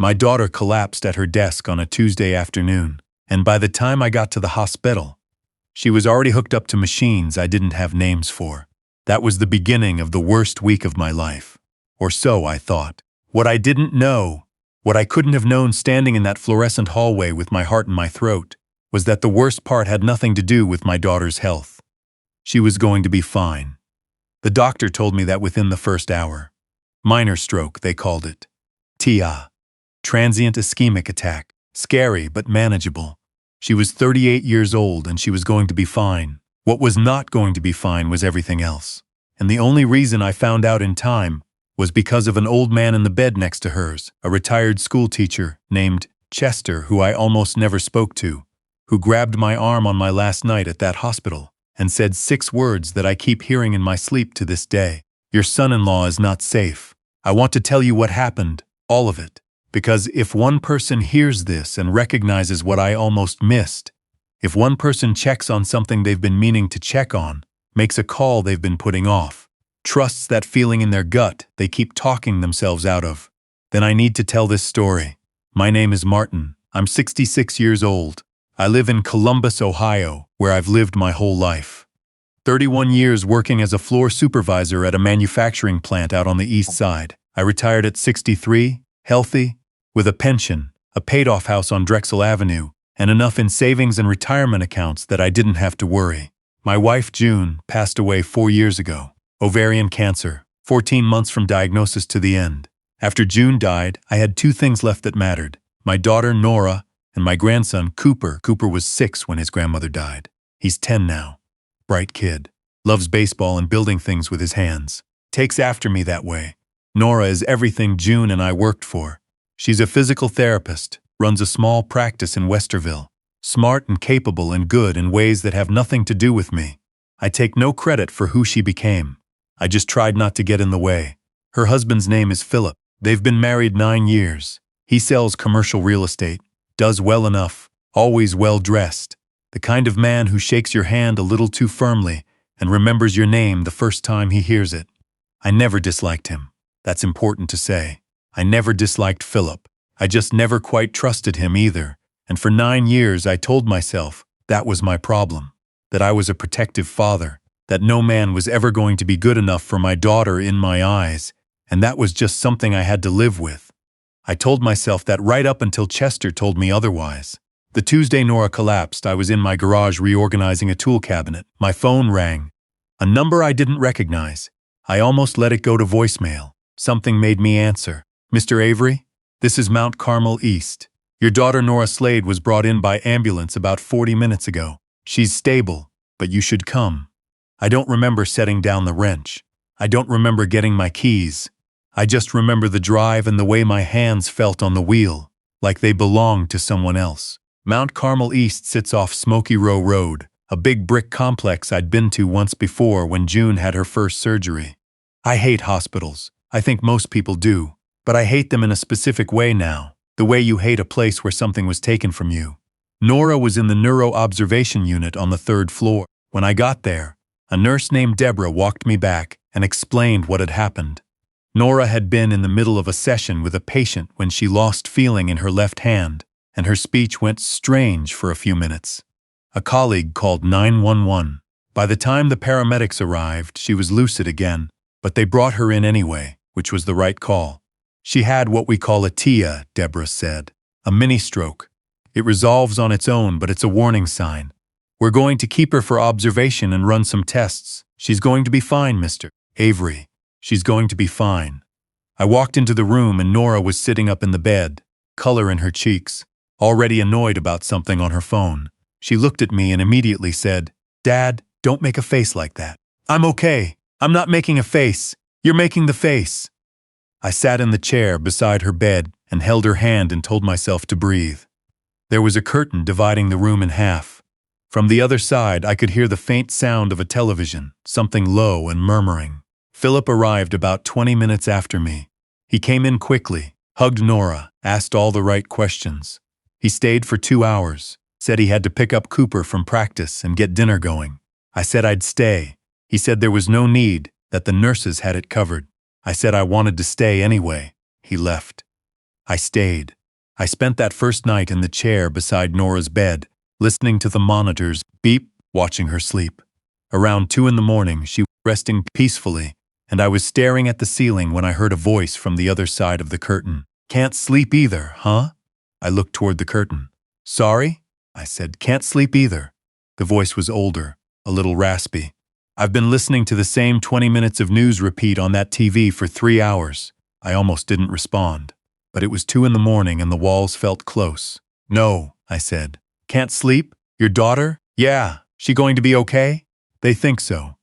My daughter collapsed at her desk on a Tuesday afternoon, and by the time I got to the hospital, she was already hooked up to machines I didn't have names for. That was the beginning of the worst week of my life. Or so I thought. What I didn't know, what I couldn't have known standing in that fluorescent hallway with my heart in my throat, was that the worst part had nothing to do with my daughter's health. She was going to be fine. The doctor told me that within the first hour. Minor stroke, they called it. TIA. Transient ischemic attack. Scary but manageable. She was 38 years old and she was going to be fine. What was not going to be fine was everything else. And the only reason I found out in time was because of an old man in the bed next to hers, a retired school teacher named Chester, who I almost never spoke to, who grabbed my arm on my last night at that hospital and said 6 words that I keep hearing in my sleep to this day. Your son-in-law is not safe. I want to tell you what happened, all of it, because if one person hears this and recognizes what I almost missed, if one person checks on something they've been meaning to check on, makes a call they've been putting off, trusts that feeling in their gut they keep talking themselves out of, then I need to tell this story. My name is Martin. I'm 66 years old. I live in Columbus, Ohio, where I've lived my whole life. 31 years working as a floor supervisor at a manufacturing plant out on the east side. I retired at 63, healthy, with a pension, a paid-off house on Drexel Avenue, and enough in savings and retirement accounts that I didn't have to worry. My wife, June, passed away 4 years ago. Ovarian cancer, 14 months from diagnosis to the end. After June died, I had 2 things left that mattered. My daughter, Nora, and my grandson, Cooper. Cooper was 6 when his grandmother died. He's 10 now. Bright kid. Loves baseball and building things with his hands. Takes after me that way. Nora is everything June and I worked for. She's a physical therapist, runs a small practice in Westerville. Smart and capable and good in ways that have nothing to do with me. I take no credit for who she became. I just tried not to get in the way. Her husband's name is Philip. They've been married 9 years. He sells commercial real estate, does well enough, always well-dressed. The kind of man who shakes your hand a little too firmly and remembers your name the first time he hears it. I never disliked him. That's important to say. I never disliked Philip. I just never quite trusted him either. And for 9 years I told myself that was my problem. That I was a protective father. That no man was ever going to be good enough for my daughter in my eyes. And that was just something I had to live with. I told myself that right up until Chester told me otherwise. The Tuesday Nora collapsed, I was in my garage reorganizing a tool cabinet. My phone rang. A number I didn't recognize. I almost let it go to voicemail. Something made me answer. Mr. Avery? This is Mount Carmel East. Your daughter Nora Slade was brought in by ambulance about 40 minutes ago. She's stable, but you should come. I don't remember setting down the wrench. I don't remember getting my keys. I just remember the drive and the way my hands felt on the wheel, like they belonged to someone else. Mount Carmel East sits off Smoky Row Road, a big brick complex I'd been to once before when June had her first surgery. I hate hospitals. I think most people do. But I hate them in a specific way now, the way you hate a place where something was taken from you. Nora was in the neuro observation unit on the 3rd floor. When I got there, a nurse named Deborah walked me back and explained what had happened. Nora had been in the middle of a session with a patient when she lost feeling in her left hand, and her speech went strange for a few minutes. A colleague called 911. By the time the paramedics arrived, she was lucid again, but they brought her in anyway, which was the right call. She had what we call a TIA, Deborah said, a mini-stroke. It resolves on its own, but it's a warning sign. We're going to keep her for observation and run some tests. She's going to be fine, Mr. Avery. She's going to be fine. I walked into the room and Nora was sitting up in the bed, color in her cheeks, already annoyed about something on her phone. She looked at me and immediately said, "Dad, don't make a face like that." "I'm okay. I'm not making a face. You're making the face." I sat in the chair beside her bed and held her hand and told myself to breathe. There was a curtain dividing the room in half. From the other side, I could hear the faint sound of a television, something low and murmuring. Philip arrived about 20 minutes after me. He came in quickly, hugged Nora, asked all the right questions. He stayed for 2 hours, said he had to pick up Cooper from practice and get dinner going. I said I'd stay. He said there was no need, that the nurses had it covered. I said I wanted to stay anyway. He left. I stayed. I spent that first night in the chair beside Nora's bed, listening to the monitors beep, watching her sleep. Around 2 in the morning, she was resting peacefully, and I was staring at the ceiling when I heard a voice from the other side of the curtain. "Can't sleep either, huh?" I looked toward the curtain. "Sorry?" I said. "Can't sleep either." The voice was older, a little raspy. "I've been listening to the same 20 minutes of news repeat on that TV for 3 hours. I almost didn't respond. But it was 2 in the morning and the walls felt close. "No," I said. "Can't sleep? Your daughter? Yeah. She going to be okay?" "They think so."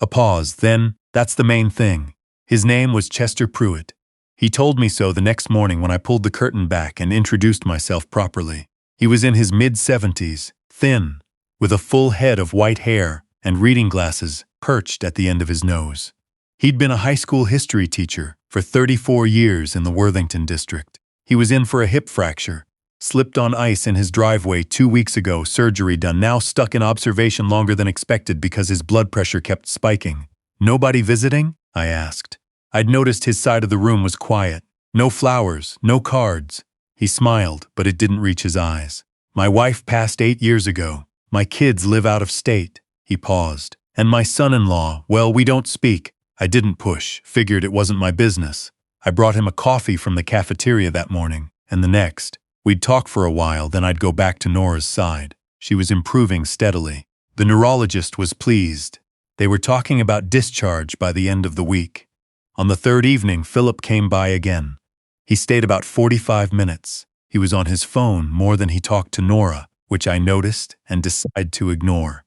A pause, then, "That's the main thing." His name was Chester Pruitt. He told me so the next morning when I pulled the curtain back and introduced myself properly. He was in his mid-70s, thin, with a full head of white hair and reading glasses perched at the end of his nose. He'd been a high school history teacher for 34 years in the Worthington district. He was in for a hip fracture, slipped on ice in his driveway 2 weeks ago, surgery done, now stuck in observation longer than expected because his blood pressure kept spiking. "Nobody visiting?" I asked. I'd noticed his side of the room was quiet. No flowers, no cards. He smiled, but it didn't reach his eyes. "My wife passed 8 years ago. My kids live out of state." He paused. "And my son-in-law, well, we don't speak." I didn't push, figured it wasn't my business. I brought him a coffee from the cafeteria that morning, and the next. We'd talk for a while, then I'd go back to Nora's side. She was improving steadily. The neurologist was pleased. They were talking about discharge by the end of the week. On the third evening, Philip came by again. He stayed about 45 minutes. He was on his phone more than he talked to Nora, which I noticed and decided to ignore.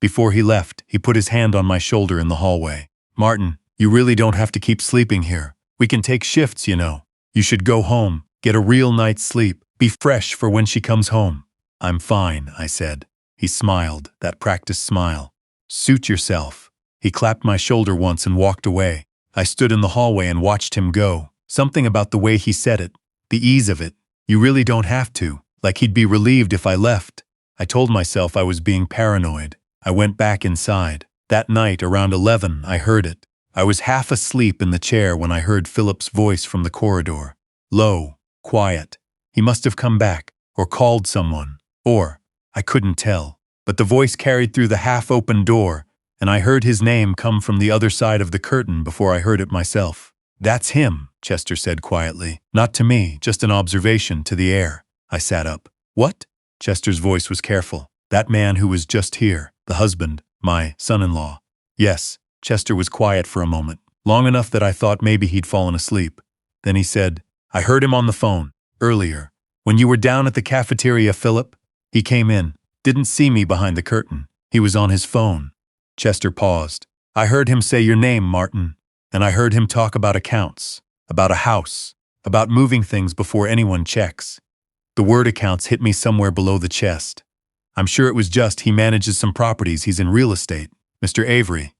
Before he left, he put his hand on my shoulder in the hallway. "Martin, you really don't have to keep sleeping here. We can take shifts, you know. You should go home, get a real night's sleep, be fresh for when she comes home." "I'm fine," I said. He smiled, that practiced smile. "Suit yourself." He clapped my shoulder once and walked away. I stood in the hallway and watched him go. Something about the way he said it, the ease of it. "You really don't have to," like he'd be relieved if I left. I told myself I was being paranoid. I went back inside. That night, around 11, I heard it. I was half asleep in the chair when I heard Philip's voice from the corridor. Low, quiet. He must have come back, or called someone, or, I couldn't tell. But the voice carried through the half-open door, and I heard his name come from the other side of the curtain before I heard it myself. "That's him," Chester said quietly. Not to me, just an observation to the air. I sat up. "What?" Chester's voice was careful. "That man who was just here, the husband, my son-in-law." "Yes." Chester was quiet for a moment, long enough that I thought maybe he'd fallen asleep. Then he said, "I heard him on the phone, earlier. When you were down at the cafeteria, Philip, he came in, didn't see me behind the curtain. He was on his phone." Chester paused. "I heard him say your name, Martin, and I heard him talk about accounts, about a house, about moving things before anyone checks. The word accounts hit me somewhere below the chest. I'm sure it was just he manages some properties, he's in real estate. Mr. Avery."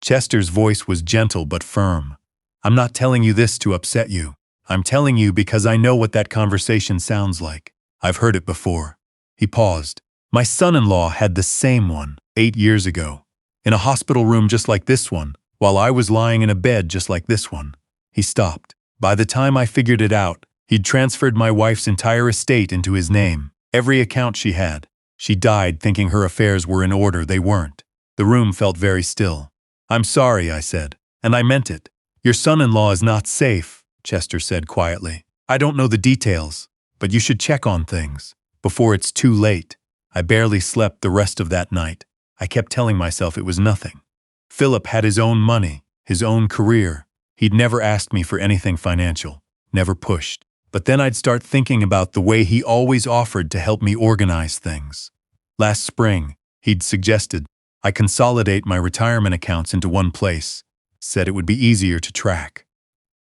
Chester's voice was gentle but firm. "I'm not telling you this to upset you. I'm telling you because I know what that conversation sounds like. I've heard it before." He paused. "My son-in-law had the same one 8 years ago, in a hospital room just like this one, while I was lying in a bed just like this one." He stopped. "By the time I figured it out, he'd transferred my wife's entire estate into his name, every account she had. She died thinking her affairs were in order. They weren't." The room felt very still. "I'm sorry," I said, "and I meant it. Your son-in-law is not safe," Chester said quietly. "I don't know the details, but you should check on things before it's too late." I barely slept the rest of that night. I kept telling myself it was nothing. Philip had his own money, his own career. He'd never asked me for anything financial, never pushed. But then I'd start thinking about the way he always offered to help me organize things. Last spring, he'd suggested I consolidate my retirement accounts into one place, said it would be easier to track.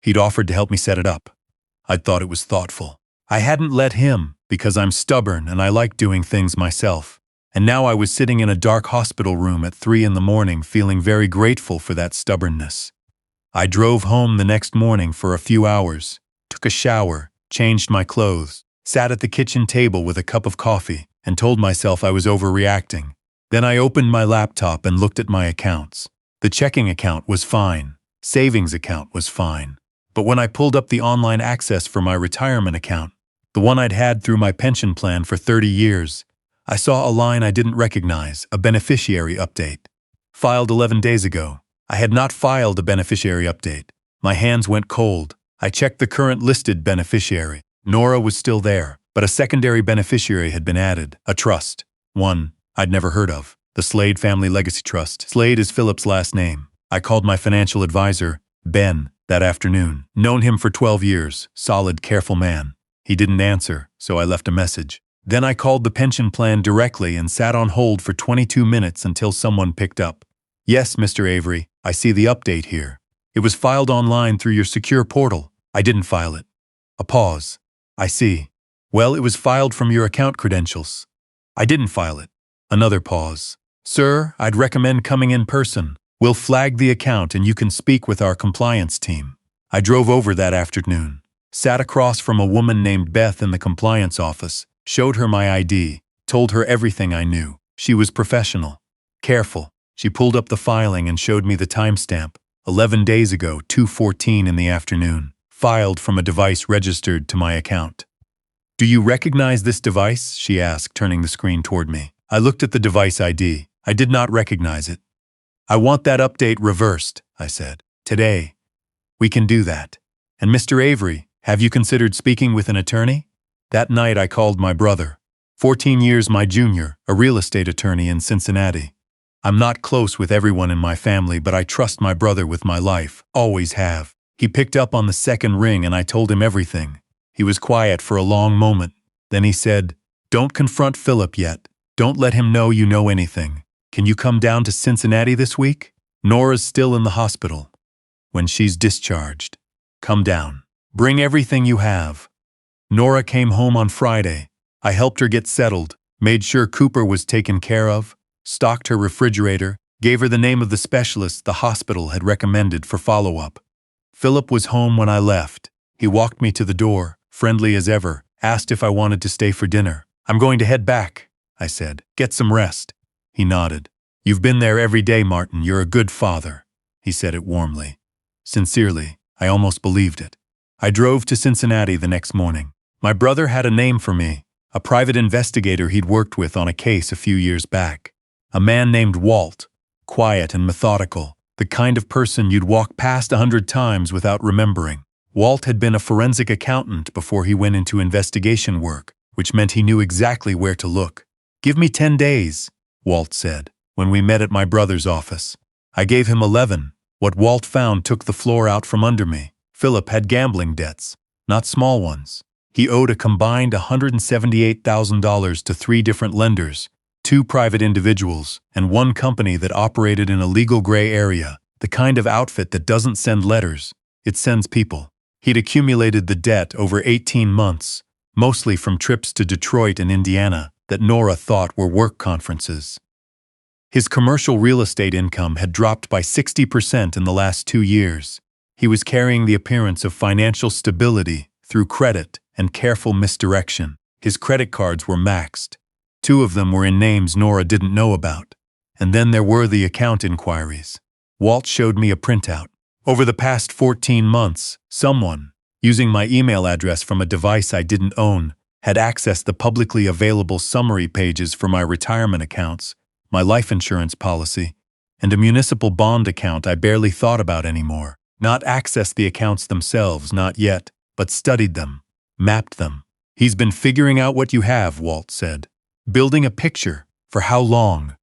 He'd offered to help me set it up. I'd thought it was thoughtful. I hadn't let him because I'm stubborn and I like doing things myself. And now I was sitting in a dark hospital room at 3 in the morning feeling very grateful for that stubbornness. I drove home the next morning for a few hours, took a shower, changed my clothes, sat at the kitchen table with a cup of coffee, and told myself I was overreacting. Then I opened my laptop and looked at my accounts. The checking account was fine. Savings account was fine. But when I pulled up the online access for my retirement account, the one I'd had through my pension plan for 30 years, I saw a line I didn't recognize, a beneficiary update. Filed 11 days ago. I had not filed a beneficiary update. My hands went cold. I checked the current listed beneficiary. Nora was still there, but a secondary beneficiary had been added, a trust. One I'd never heard of, the Slade Family Legacy Trust. Slade is Philip's last name. I called my financial advisor, Ben, that afternoon. Known him for 12 years, solid, careful man. He didn't answer, so I left a message. Then I called the pension plan directly and sat on hold for 22 minutes until someone picked up. Yes, Mr. Avery, I see the update here. It was filed online through your secure portal. I didn't file it. A pause. I see. Well, it was filed from your account credentials. I didn't file it. Another pause. Sir, I'd recommend coming in person. We'll flag the account and you can speak with our compliance team. I drove over that afternoon, sat across from a woman named Beth in the compliance office, showed her my ID, told her everything I knew. She was professional, careful. She pulled up the filing and showed me the timestamp. 11 days ago, 2:14 in the afternoon, filed from a device registered to my account. Do you recognize this device? She asked, turning the screen toward me. I looked at the device ID. I did not recognize it. I want that update reversed, I said. Today. We can do that. And Mr. Avery, have you considered speaking with an attorney? That night I called my brother, 14 years my junior, a real estate attorney in Cincinnati. I'm not close with everyone in my family, but I trust my brother with my life, always have. He picked up on the second ring and I told him everything. He was quiet for a long moment. Then he said, "Don't confront Philip yet. Don't let him know you know anything. Can you come down to Cincinnati this week? Nora's still in the hospital. When she's discharged, come down. Bring everything you have." Nora came home on Friday. I helped her get settled, made sure Cooper was taken care of, stocked her refrigerator, gave her the name of the specialist the hospital had recommended for follow-up. Philip was home when I left. He walked me to the door, friendly as ever, asked if I wanted to stay for dinner. "I'm going to head back," I said. "Get some rest." He nodded. "You've been there every day, Martin. You're a good father." He said it warmly. Sincerely, I almost believed it. I drove to Cincinnati the next morning. My brother had a name for me, a private investigator he'd worked with on a case a few years back. A man named Walt, quiet and methodical, the kind of person you'd walk past 100 times without remembering. Walt had been a forensic accountant before he went into investigation work, which meant he knew exactly where to look. "Give me 10 days, Walt said, when we met at my brother's office. I gave him 11. What Walt found took the floor out from under me. Philip had gambling debts, not small ones. He owed a combined $178,000 to 3 different lenders, 2 private individuals, and 1 company that operated in a legal gray area, the kind of outfit that doesn't send letters, it sends people. He'd accumulated the debt over 18 months, mostly from trips to Detroit and Indiana that Nora thought were work conferences. His commercial real estate income had dropped by 60% in the last 2 years. He was carrying the appearance of financial stability through credit and careful misdirection. His credit cards were maxed. 2 of them were in names Nora didn't know about. And then there were the account inquiries. Walt showed me a printout. Over the past 14 months, someone, using my email address from a device I didn't own, had accessed the publicly available summary pages for my retirement accounts, my life insurance policy, and a municipal bond account I barely thought about anymore. Not accessed the accounts themselves, not yet, but studied them, mapped them. "He's been figuring out what you have," Walt said. "Building a picture. For how long?"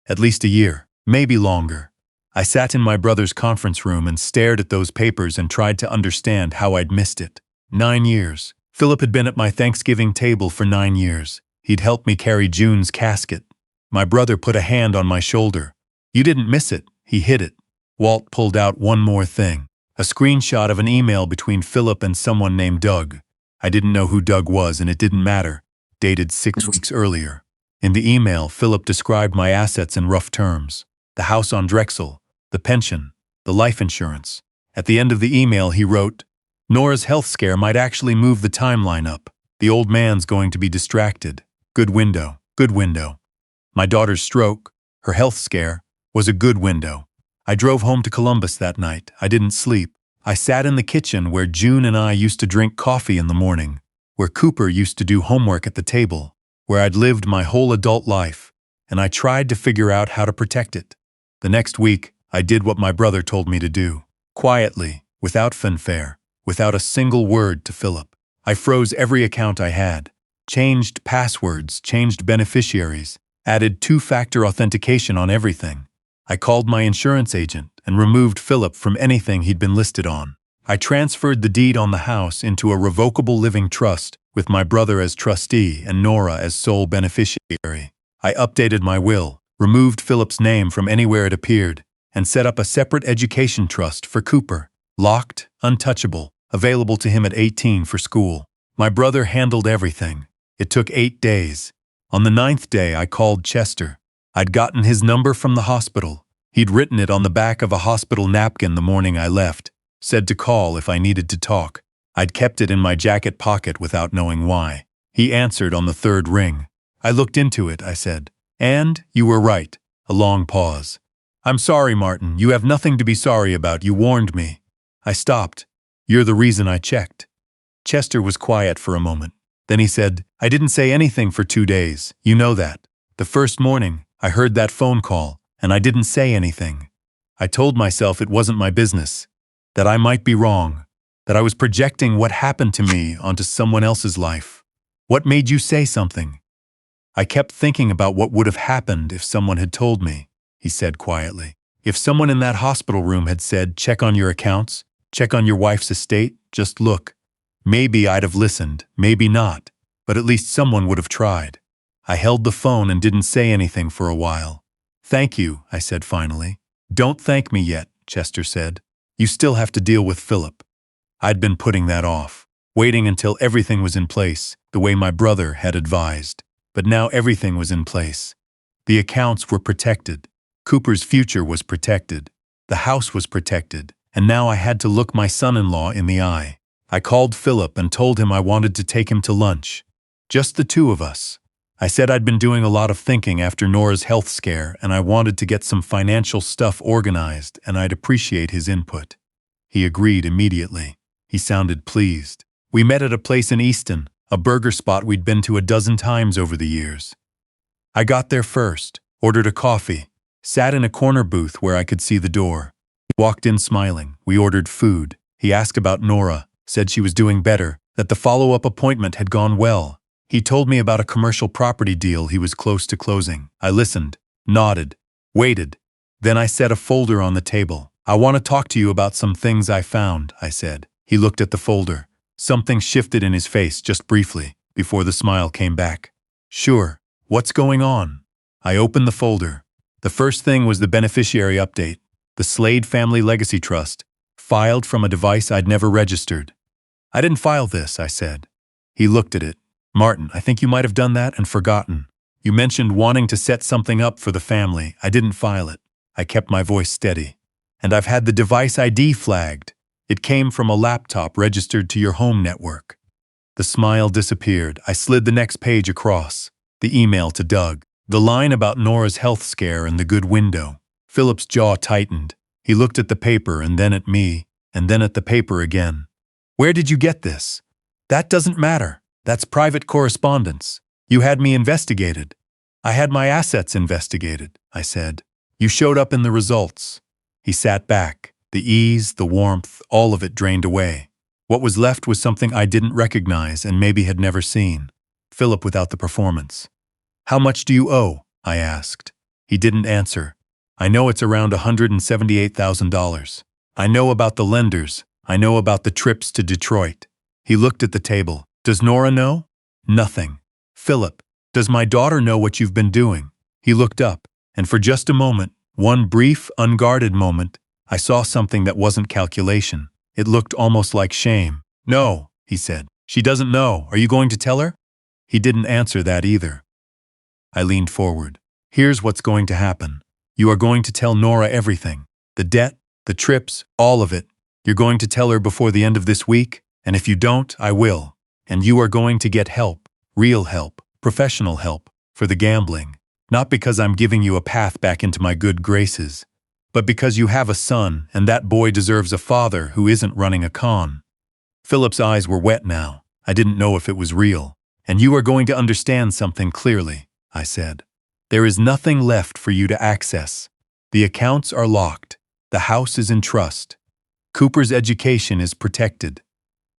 "At least a year, maybe longer." I sat in my brother's conference room and stared at those papers and tried to understand how I'd missed it. 9 years. Philip had been at my Thanksgiving table for 9 years. He'd helped me carry June's casket. My brother put a hand on my shoulder. "You didn't miss it," he hid it. Walt pulled out one more thing. A screenshot of an email between Philip and someone named Doug. I didn't know who Doug was and it didn't matter. Dated 6 weeks earlier. In the email, Philip described my assets in rough terms. The house on Drexel, the pension, the life insurance. At the end of the email he wrote, "Nora's health scare might actually move the timeline up. The old man's going to be distracted. Good window, good window." My daughter's stroke, her health scare, was a good window. I drove home to Columbus that night. I didn't sleep. I sat in the kitchen where June and I used to drink coffee in the morning, where Cooper used to do homework at the table, where I'd lived my whole adult life, and I tried to figure out how to protect it. The next week, I did what my brother told me to do. Quietly, without fanfare, without a single word to Philip. I froze every account I had, changed passwords, changed beneficiaries, added two-factor authentication on everything. I called my insurance agent and removed Philip from anything he'd been listed on. I transferred the deed on the house into a revocable living trust with my brother as trustee and Nora as sole beneficiary. I updated my will, removed Philip's name from anywhere it appeared, and set up a separate education trust for Cooper, locked, untouchable, available to him at 18 for school. My brother handled everything. It took 8 days. On the 9th day, I called Chester. I'd gotten his number from the hospital. He'd written it on the back of a hospital napkin the morning I left, said to call if I needed to talk. I'd kept it in my jacket pocket without knowing why. He answered on the 3rd ring. I looked into it, I said. And, you were right. A long pause. I'm sorry, Martin. You have nothing to be sorry about. You warned me. I stopped. You're the reason I checked. Chester was quiet for a moment. Then he said, I didn't say anything for 2 days. You know that. The first morning, I heard that phone call, and I didn't say anything. I told myself it wasn't my business, that I might be wrong, that I was projecting what happened to me onto someone else's life. What made you say something? I kept thinking about what would have happened if someone had told me, he said quietly. If someone in that hospital room had said, check on your accounts, check on your wife's estate, just look. Maybe I'd have listened, maybe not, but at least someone would have tried. I held the phone and didn't say anything for a while. Thank you, I said finally. Don't thank me yet, Chester said. You still have to deal with Philip. I'd been putting that off, waiting until everything was in place, the way my brother had advised. But now everything was in place. The accounts were protected. Cooper's future was protected. The house was protected. And now I had to look my son-in-law in the eye. I called Philip and told him I wanted to take him to lunch. Just the two of us. I said I'd been doing a lot of thinking after Nora's health scare and I wanted to get some financial stuff organized and I'd appreciate his input. He agreed immediately. He sounded pleased. We met at a place in Easton, a burger spot we'd been to a dozen times over the years. I got there first, ordered a coffee, sat in a corner booth where I could see the door. He walked in smiling. We ordered food. He asked about Nora, said she was doing better, that the follow-up appointment had gone well. He told me about a commercial property deal he was close to closing. I listened, nodded, waited. Then I set a folder on the table. I want to talk to you about some things I found, I said. He looked at the folder. Something shifted in his face just briefly, before the smile came back. Sure. What's going on? I opened the folder. The first thing was the beneficiary update, the Slade Family Legacy Trust, filed from a device I'd never registered. I didn't file this, I said. He looked at it. Martin, I think you might have done that and forgotten. You mentioned wanting to set something up for the family. I didn't file it. I kept my voice steady. And I've had the device ID flagged. It came from a laptop registered to your home network. The smile disappeared. I slid the next page across. The email to Doug. The line about Nora's health scare and the good window. Philip's jaw tightened. He looked at the paper and then at me, and then at the paper again. Where did you get this? That doesn't matter. That's private correspondence. You had me investigated. I had my assets investigated, I said. You showed up in the results. He sat back. The ease, the warmth, all of it drained away. What was left was something I didn't recognize and maybe had never seen. Philip without the performance. How much do you owe? I asked. He didn't answer. I know it's around $178,000. I know about the lenders. I know about the trips to Detroit. He looked at the table. Does Nora know? Nothing. Philip, does my daughter know what you've been doing? He looked up, and for just a moment, one brief, unguarded moment, I saw something that wasn't calculation. It looked almost like shame. No, he said. She doesn't know. Are you going to tell her? He didn't answer that either. I leaned forward. Here's what's going to happen. You are going to tell Nora everything. The debt, the trips, all of it. You're going to tell her before the end of this week, and if you don't, I will. And you are going to get help, real help, professional help, for the gambling. Not because I'm giving you a path back into my good graces, but because you have a son and that boy deserves a father who isn't running a con. Philip's eyes were wet now. I didn't know if it was real. And you are going to understand something clearly, I said. There is nothing left for you to access. The accounts are locked. The house is in trust. Cooper's education is protected.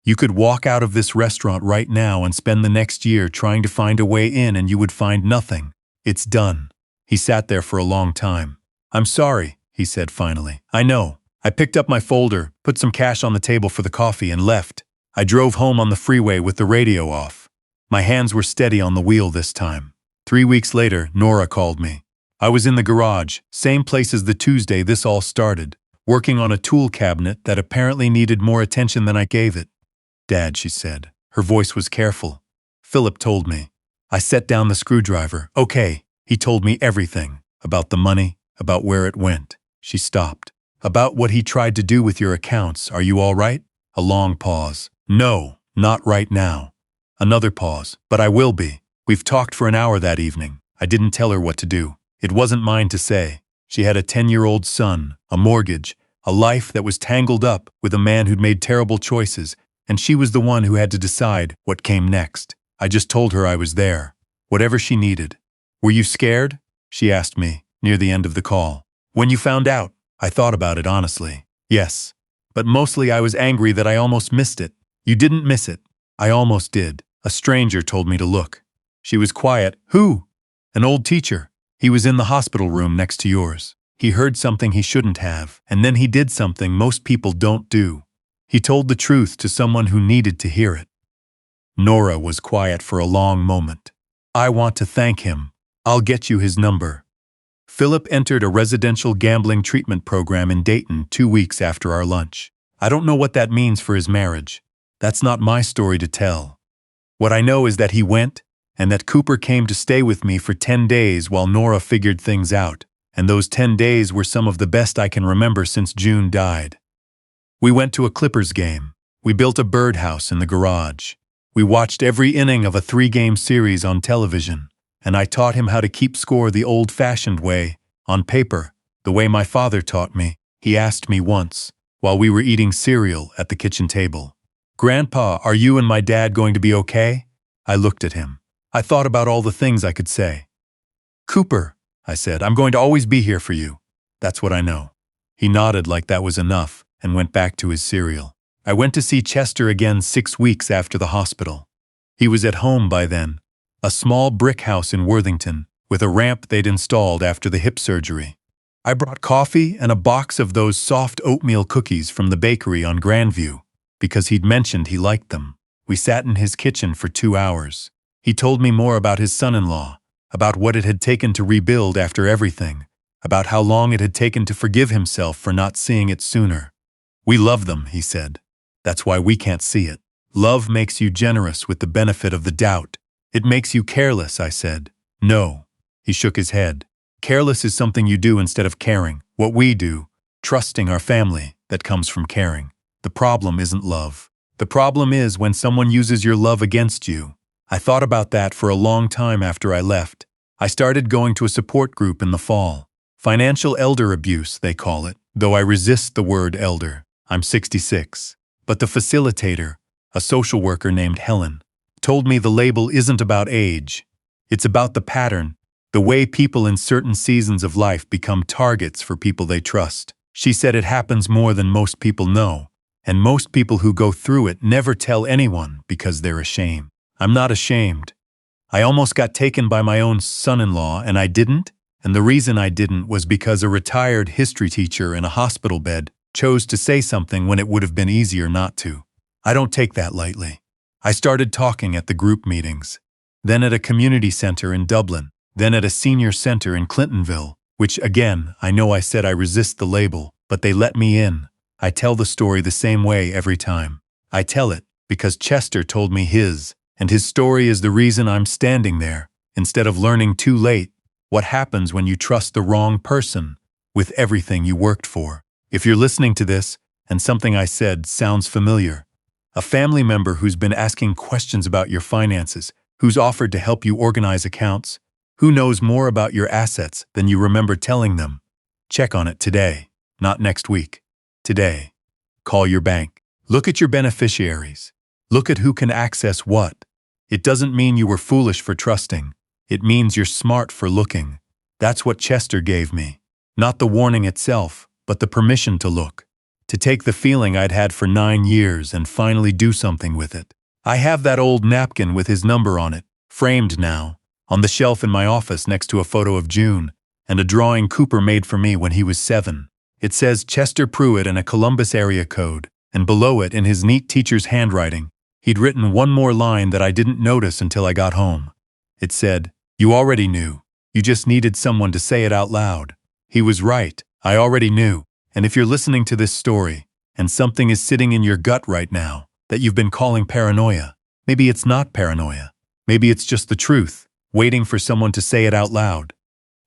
You could walk out of this restaurant right now and spend the next year trying to find a way in and you would find nothing. It's done. He sat there for a long time. I'm sorry, he said finally. I know. I picked up my folder, put some cash on the table for the coffee and left. I drove home on the freeway with the radio off. My hands were steady on the wheel this time. 3 weeks later, Nora called me. I was in the garage, same place as the Tuesday this all started, working on a tool cabinet that apparently needed more attention than I gave it. Dad, she said. Her voice was careful. Philip told me. I set down the screwdriver. Okay, he told me everything. About the money, about where it went. She stopped. About what he tried to do with your accounts. Are you all right? A long pause. No, not right now. Another pause. But I will be. We've talked for an hour that evening. I didn't tell her what to do. It wasn't mine to say. She had a 10-year-old son, a mortgage, a life that was tangled up with a man who'd made terrible choices, and she was the one who had to decide what came next. I just told her I was there. Whatever she needed. Were you scared? She asked me, near the end of the call. When you found out, I thought about it honestly. Yes. But mostly I was angry that I almost missed it. You didn't miss it. I almost did. A stranger told me to look. She was quiet. Who? An old teacher. He was in the hospital room next to yours. He heard something he shouldn't have, and then he did something most people don't do. He told the truth to someone who needed to hear it. Nora was quiet for a long moment. I want to thank him. I'll get you his number. Philip entered a residential gambling treatment program in Dayton 2 weeks after our lunch. I don't know what that means for his marriage. That's not my story to tell. What I know is that he went, and that Cooper came to stay with me for 10 days while Nora figured things out, and those 10 days were some of the best I can remember since June died. We went to a Clippers game. We built a birdhouse in the garage. We watched every inning of a 3-game series on television, and I taught him how to keep score the old-fashioned way, on paper, the way my father taught me. He asked me once, while we were eating cereal at the kitchen table, "Grandpa, are you and my dad going to be okay?" I looked at him. I thought about all the things I could say. "Cooper," I said, "I'm going to always be here for you. That's what I know." He nodded like that was enough and went back to his cereal. I went to see Chester again 6 weeks after the hospital. He was at home by then, a small brick house in Worthington with a ramp they'd installed after the hip surgery. I brought coffee and a box of those soft oatmeal cookies from the bakery on Grandview because he'd mentioned he liked them. We sat in his kitchen for 2 hours. He told me more about his son-in-law, about what it had taken to rebuild after everything, about how long it had taken to forgive himself for not seeing it sooner. "We love them," he said. "That's why we can't see it. Love makes you generous with the benefit of the doubt. It makes you careless," I said. "No." He shook his head. "Careless is something you do instead of caring. What we do, trusting our family, that comes from caring. The problem isn't love. The problem is when someone uses your love against you." I thought about that for a long time after I left. I started going to a support group in the fall. Financial elder abuse, they call it, though I resist the word elder. I'm 66. But the facilitator, a social worker named Helen, told me the label isn't about age. It's about the pattern, the way people in certain seasons of life become targets for people they trust. She said it happens more than most people know, and most people who go through it never tell anyone because they're ashamed. I'm not ashamed. I almost got taken by my own son-in-law, and I didn't, and the reason I didn't was because a retired history teacher in a hospital bed chose to say something when it would have been easier not to. I don't take that lightly. I started talking at the group meetings, then at a community center in Dublin, then at a senior center in Clintonville, which again, I know I said I resist the label, but they let me in. I tell the story the same way every time. I tell it because Chester told me his, and his story is the reason I'm standing there, instead of learning too late what happens when you trust the wrong person with everything you worked for. If you're listening to this, and something I said sounds familiar, a family member who's been asking questions about your finances, who's offered to help you organize accounts, who knows more about your assets than you remember telling them, Check on it today, not next week. Today. Call your bank. Look at your beneficiaries. Look at who can access what. It doesn't mean you were foolish for trusting. It means you're smart for looking. That's what Chester gave me. Not the warning itself, but the permission to look. To take the feeling I'd had for 9 years and finally do something with it. I have that old napkin with his number on it, framed now, on the shelf in my office next to a photo of June, and a drawing Cooper made for me when he was 7. It says Chester Pruitt and a Columbus area code, and below it, in his neat teacher's handwriting, he'd written one more line that I didn't notice until I got home. It said, "You already knew. You just needed someone to say it out loud." He was right. I already knew. And if you're listening to this story, and something is sitting in your gut right now that you've been calling paranoia, maybe it's not paranoia. Maybe it's just the truth, waiting for someone to say it out loud.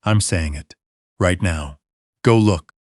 I'm saying it. Right now. Go look.